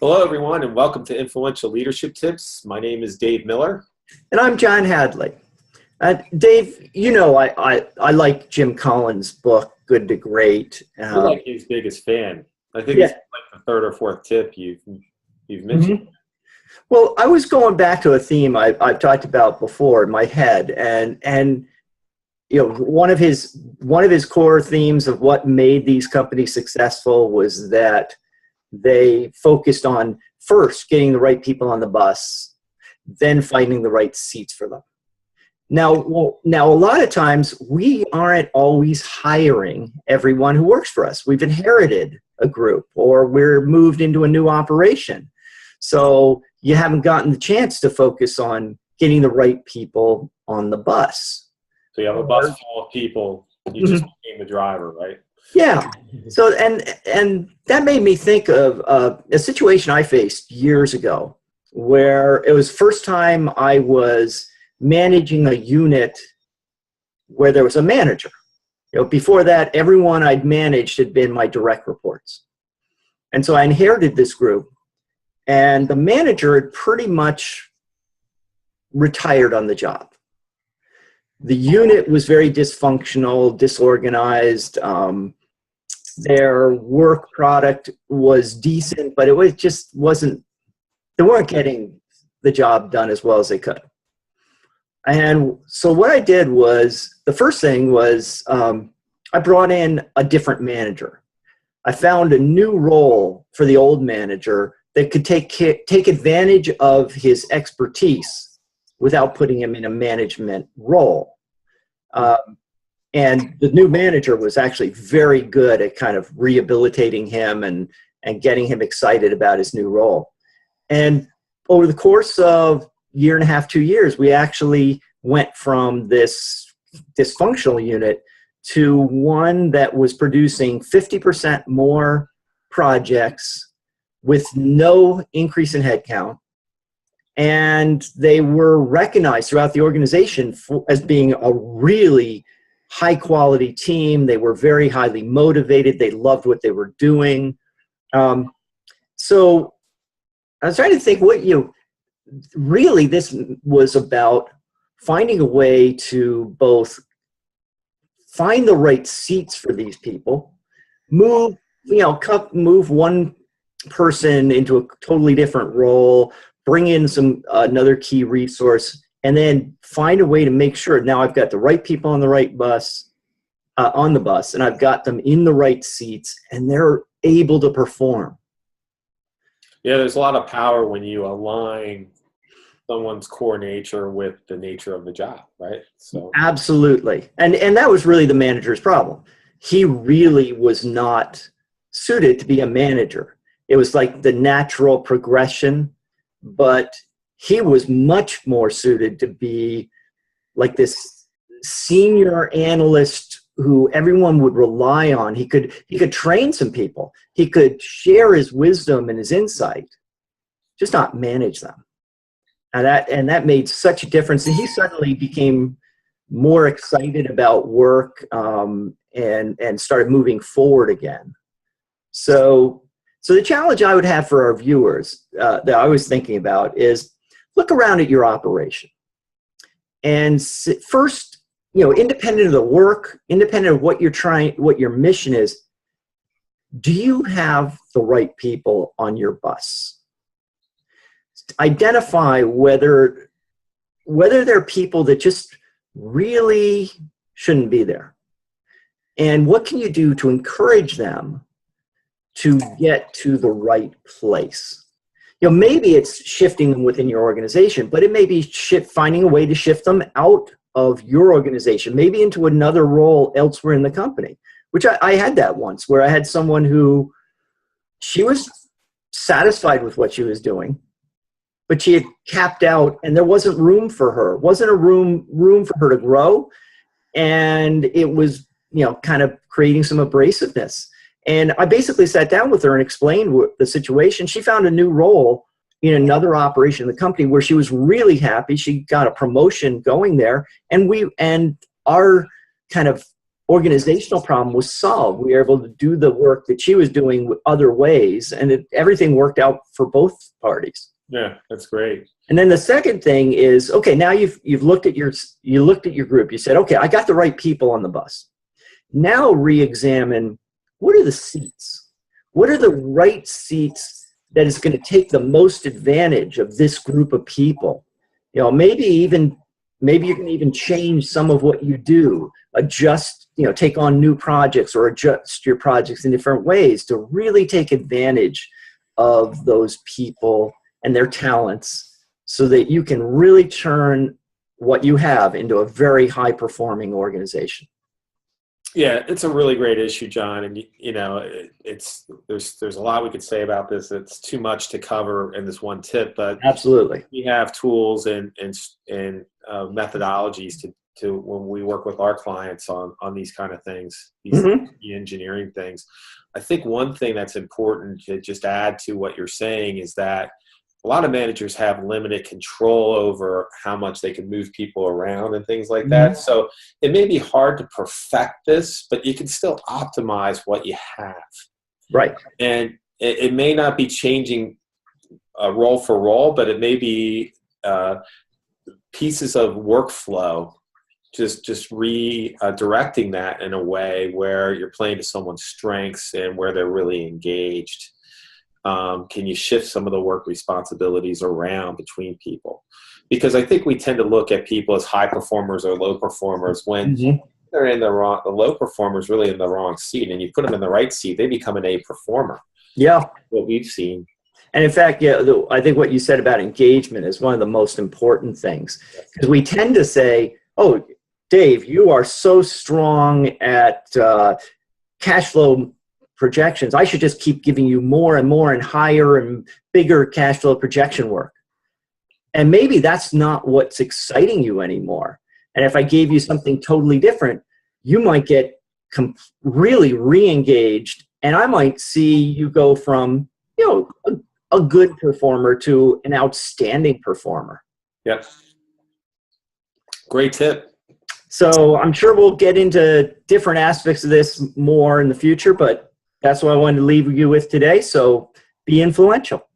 Hello, everyone, and welcome to Influential Leadership Tips. My name is Dave Miller. And I'm John Hadley. Dave, I like Jim Collins' book, Good to Great. You're like his biggest fan. I think it's like the third or fourth tip you've mentioned. Mm-hmm. Well, I was going back to a theme I've talked about before in my head, and one of his core themes of what made these companies successful was that they focused on first getting the right people on the bus, then finding the right seats for them. Now, a lot of times we aren't always hiring everyone who works for us. We've inherited a group or we're moved into a new operation. So you haven't gotten the chance to focus on getting the right people on the bus. So you have a bus full of people, you just became the driver, right? Yeah. So, and that made me think of a situation I faced years ago where it was the first time I was managing a unit where there was a manager. Before that, everyone I'd managed had been my direct reports. And so I inherited this group, and the manager had pretty much retired on the job. The unit was very dysfunctional, disorganized. Their work product was decent, but they weren't getting the job done as well as they could. And so what I did was, the first thing was I brought in a different manager. I found a new role for the old manager that could take advantage of his expertise without putting him in a management role. And the new manager was actually very good at kind of rehabilitating him and getting him excited about his new role. And over the course of year and a half, 2 years, we actually went from this dysfunctional unit to one that was producing 50% more projects with no increase in headcount. And they were recognized throughout the organization as being a really high quality team. They were very highly motivated. They loved what they were doing. So I was trying to think really this was about finding a way to both find the right seats for these people, move one person into a totally different role, bring in another key resource, and then find a way to make sure now I've got the right people on the right bus, on the bus, and I've got them in the right seats, and they're able to perform. Yeah, there's a lot of power when you align someone's core nature with the nature of the job, right? So absolutely, and that was really the manager's problem. He really was not suited to be a manager. It was like the natural progression, but he was much more suited to be like this senior analyst who everyone would rely on. He could train some people. He could share his wisdom and his insight, just not manage them. And that made such a difference. And he suddenly became more excited about work and started moving forward again. So the challenge I would have for our viewers that I was thinking about is, look around at your operation and first, independent of the work, independent of what your mission is, do you have the right people on your bus? Identify whether there are people that just really shouldn't be there. And what can you do to encourage them to get to the right place? Maybe it's shifting them within your organization, but it may be finding a way to shift them out of your organization, maybe into another role elsewhere in the company, which I had that once, where I had someone who, she was satisfied with what she was doing, but she had capped out and there wasn't room for her, wasn't a room for her to grow. And it was, kind of creating some abrasiveness. And I basically sat down with her and explained the situation. She found a new role in another operation in the company where she was really happy. She got a promotion going there, and our kind of organizational problem was solved. We were able to do the work that she was doing with other ways, and everything worked out for both parties. Yeah, that's great. And then the second thing is, okay, now you've looked at your group. You said, okay, I got the right people on the bus. Now re-examine, what are the seats? What are the right seats that is going to take the most advantage of this group of people? You know, maybe you can even change some of what you do, adjust, take on new projects or adjust your projects in different ways to really take advantage of those people and their talents so that you can really turn what you have into a very high performing organization. Yeah, it's a really great issue, John, and there's a lot we could say about this. It's too much to cover in this one tip, but absolutely, we have tools and methodologies to when we work with our clients on these kind of things, these engineering things. I think one thing that's important to just add to what you're saying is that a lot of managers have limited control over how much they can move people around and things like that. So it may be hard to perfect this, but you can still optimize what you have. Right. And it may not be changing role for role, but it may be pieces of workflow, just redirecting that in a way where you're playing to someone's strengths and where they're really engaged. Can you shift some of the work responsibilities around between people? Because I think we tend to look at people as high performers or low performers when they're in the low performers really in the wrong seat, and you put them in the right seat, they become an A performer. Yeah. What we've seen. And in fact, I think what you said about engagement is one of the most important things, because we tend to say, oh, Dave, you are so strong at cash flow projections. I should just keep giving you more and more and higher and bigger cash flow projection work. And maybe that's not what's exciting you anymore. And if I gave you something totally different, you might get really re-engaged, and I might see you go from, a good performer to an outstanding performer. Yep. Great tip. So I'm sure we'll get into different aspects of this more in the future, but that's what I wanted to leave you with today. So be influential.